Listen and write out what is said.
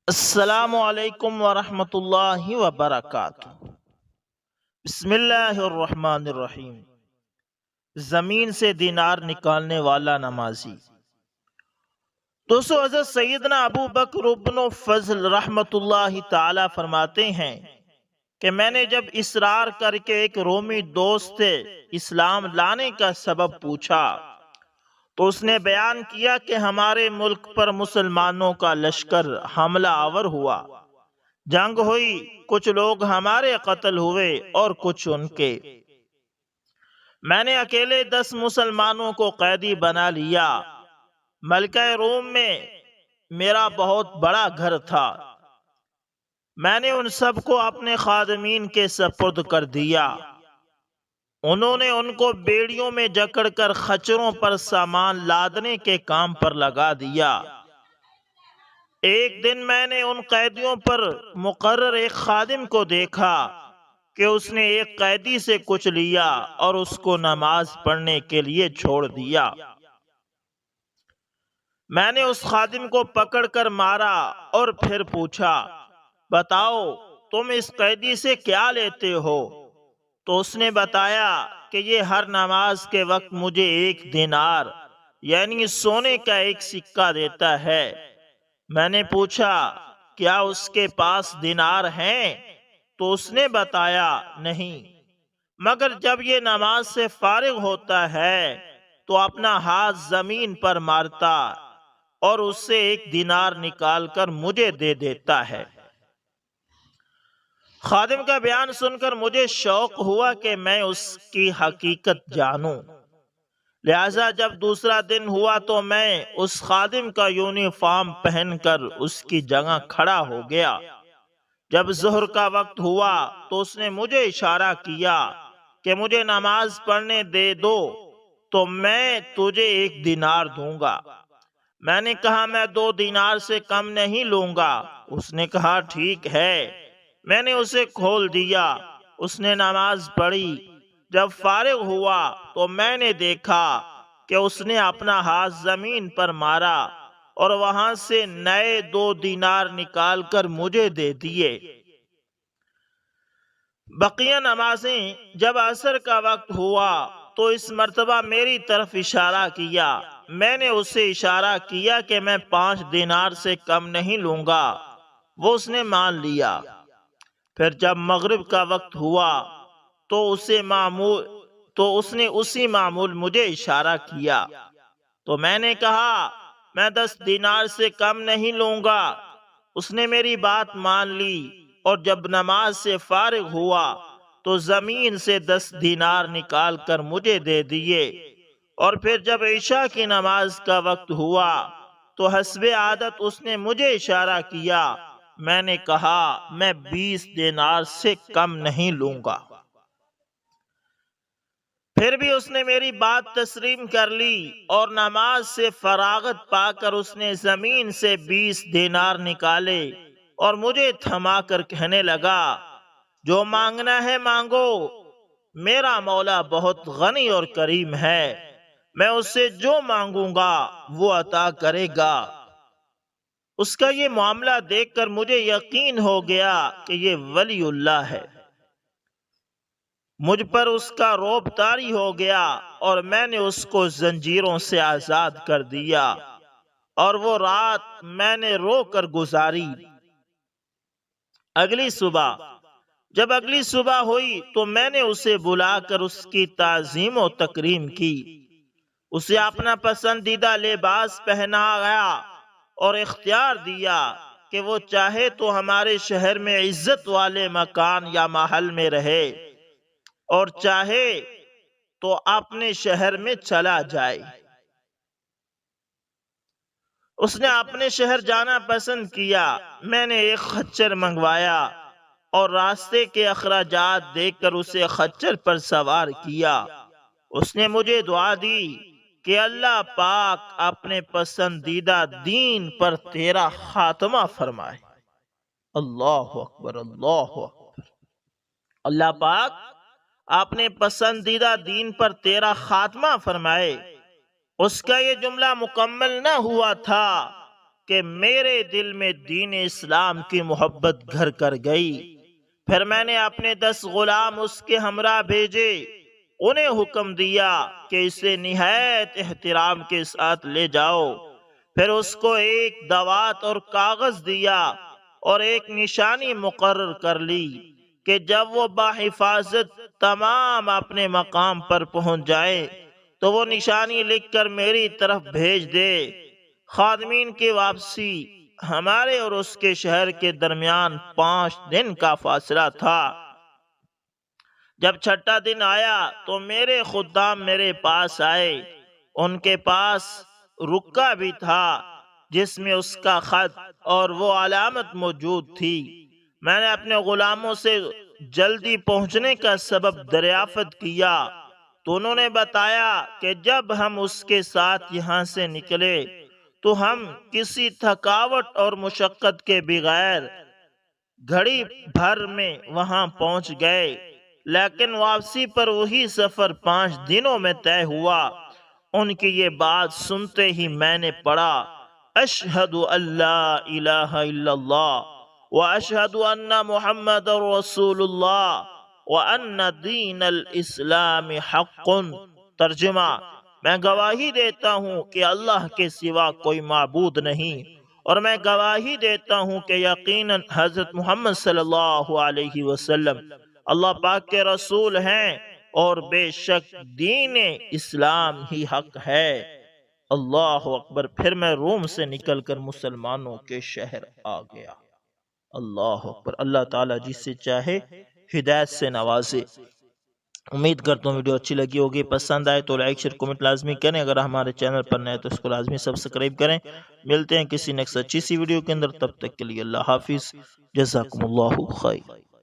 السلام علیکم ورحمۃ اللہ وبرکاتہ۔ بسم اللہ الرحمن الرحیم۔ زمین سے دینار نکالنے والا نمازی۔ دوستو، حضرت سیدنا ابو بکر ابن فضل رحمۃ اللہ تعالی فرماتے ہیں کہ میں نے جب اصرار کر کے ایک رومی دوست سے اسلام لانے کا سبب پوچھا تو اس نے بیان کیا کہ ہمارے ملک پر مسلمانوں کا لشکر حملہ آور ہوا، جنگ ہوئی، کچھ لوگ ہمارے قتل ہوئے اور کچھ ان کے۔ میں نے اکیلے 10 مسلمانوں کو قیدی بنا لیا۔ ملکہ روم میں میرا بہت بڑا گھر تھا۔ میں نے ان سب کو اپنے خادمین کے سپرد کر دیا۔ انہوں نے ان کو بیڑیوں میں جکڑ کر خچروں پر سامان لادنے کے کام پر لگا دیا۔ ایک دن میں نے ان قیدیوں پر مقرر ایک خادم کو دیکھا کہ اس نے ایک قیدی سے کچھ لیا اور اس کو نماز پڑھنے کے لیے چھوڑ دیا۔ میں نے اس خادم کو پکڑ کر مارا اور پھر پوچھا، بتاؤ تم اس قیدی سے کیا لیتے ہو؟ تو اس نے بتایا کہ یہ ہر نماز کے وقت مجھے 1 دینار یعنی سونے کا 1 سکہ دیتا ہے۔ میں نے پوچھا، کیا اس کے پاس دینار ہیں؟ تو اس نے بتایا، نہیں، مگر جب یہ نماز سے فارغ ہوتا ہے تو اپنا ہاتھ زمین پر مارتا اور اس سے 1 دینار نکال کر مجھے دے دیتا ہے۔ خادم کا بیان سن کر مجھے شوق ہوا کہ میں اس کی حقیقت جانوں، لہذا جب دوسرا دن ہوا تو میں اس خادم کا یونیفارم پہن کر اس کی جگہ کھڑا ہو گیا۔ جب ظہر کا وقت ہوا تو اس نے مجھے اشارہ کیا کہ مجھے نماز پڑھنے دے دو تو میں تجھے 1 دینار دوں گا۔ میں نے کہا، میں 2 دینار سے کم نہیں لوں گا۔ اس نے کہا، ٹھیک ہے۔ میں نے اسے کھول دیا۔ اس نے نماز پڑھی۔ جب فارغ ہوا تو میں نے دیکھا کہ اس نے اپنا ہاتھ زمین پر مارا اور وہاں سے نئے 2 دینار نکال کر مجھے دے دیے۔ بقیہ نمازیں جب عصر کا وقت ہوا تو اس مرتبہ میری طرف اشارہ کیا۔ میں نے اسے اشارہ کیا کہ میں 5 دینار سے کم نہیں لوں گا۔ وہ اس نے مان لیا۔ پھر جب مغرب کا وقت ہوا تو اس نے اسی معمول مجھے اشارہ کیا۔ تو میں نے کہا، میں 10 دینار سے کم نہیں لوں گا۔ اس نے میری بات مان لی اور جب نماز سے فارغ ہوا تو زمین سے 10 دینار نکال کر مجھے دے دیے۔ اور پھر جب عشاء کی نماز کا وقت ہوا تو حسب عادت اس نے مجھے اشارہ کیا۔ میں نے کہا، میں 20 دینار سے کم نہیں لوں گا۔ پھر بھی اس نے میری بات تسلیم کر لی اور نماز سے فراغت پا کر اس نے زمین سے 20 دینار نکالے اور مجھے تھما کر کہنے لگا، جو مانگنا ہے مانگو، میرا مولا بہت غنی اور کریم ہے، میں اس سے جو مانگوں گا وہ عطا کرے گا۔ اس کا یہ معاملہ دیکھ کر مجھے یقین ہو گیا کہ یہ ولی اللہ ہے۔ مجھ پر اس کا رعب طاری ہو گیا اور میں نے اس کو زنجیروں سے آزاد کر دیا اور وہ رات میں نے رو کر گزاری۔ جب اگلی صبح ہوئی تو میں نے اسے بلا کر اس کی تعظیم و تکریم کی۔ اسے اپنا پسندیدہ لباس پہنایا اور اختیار دیا کہ وہ چاہے تو ہمارے شہر میں عزت والے مکان یا محل میں رہے اور چاہے تو اپنے شہر میں چلا جائے۔ اس نے اپنے شہر جانا پسند کیا۔ میں نے ایک خچر منگوایا اور راستے کے اخراجات دیکھ کر اسے خچر پر سوار کیا۔ اس نے مجھے دعا دی کہ اللہ پاک اپنے پسندیدہ دین پر تیرا خاتمہ فرمائے۔ اللہ اکبر، اللہ اکبر۔ اللہ پاک اپنے پسندیدہ دین پر تیرا خاتمہ فرمائے۔ اس کا یہ جملہ مکمل نہ ہوا تھا کہ میرے دل میں دین اسلام کی محبت گھر کر گئی۔ پھر میں نے اپنے 10 غلام اس کے ہمراہ بھیجے، انہیں حکم دیا کہ اسے نہایت احترام کے ساتھ لے جاؤ۔ پھر اس کو ایک دوات اور کاغذ دیا اور ایک نشانی مقرر کر لی کہ جب وہ بحفاظت تمام اپنے مقام پر پہنچ جائے تو وہ نشانی لکھ کر میری طرف بھیج دے۔ خادمین کی واپسی، ہمارے اور اس کے شہر کے درمیان 5 دن کا فاصلہ تھا۔ جب چھٹا دن آیا تو میرے خدام میرے پاس آئے۔ ان کے پاس رکا بھی تھا جس میں اس کا خط اور وہ علامت موجود تھی۔ میں نے اپنے غلاموں سے جلدی پہنچنے کا سبب دریافت کیا تو انہوں نے بتایا کہ جب ہم اس کے ساتھ یہاں سے نکلے تو ہم کسی تھکاوٹ اور مشقت کے بغیر گھڑی بھر میں وہاں پہنچ گئے، لیکن واپسی پر وہی سفر 5 دنوں میں طے ہوا۔ ان کی یہ بات سنتے ہی میں نے پڑھا، اشہد اللہ الہ الا اللہ واشہد ان محمد رسول اللہ وان دین الاسلام حق۔ ترجمہ: میں گواہی دیتا ہوں کہ اللہ کے سوا کوئی معبود نہیں، اور میں گواہی دیتا ہوں کہ یقیناً حضرت محمد صلی اللہ علیہ وسلم اللہ پاک کے رسول ہیں، اور بے شک دین اسلام ہی حق ہے۔ اللہ اکبر۔ پھر میں روم سے نکل کر مسلمانوں کے شہر آ گیا۔ اللہ اکبر۔ اللہ تعالیٰ جس سے چاہے ہدایت سے نوازے۔ امید کرتا ہوں ویڈیو اچھی لگی ہوگی، پسند آئے تو لائک شیئر کمنٹ لازمی کریں، اگر ہمارے چینل پر نئے تو اس کو لازمی سبسکرائب کریں۔ ملتے ہیں کسی نیکسٹ اچھی سی ویڈیو کے اندر، تب تک کے لیے اللہ حافظ، جزاکم اللہ خیر۔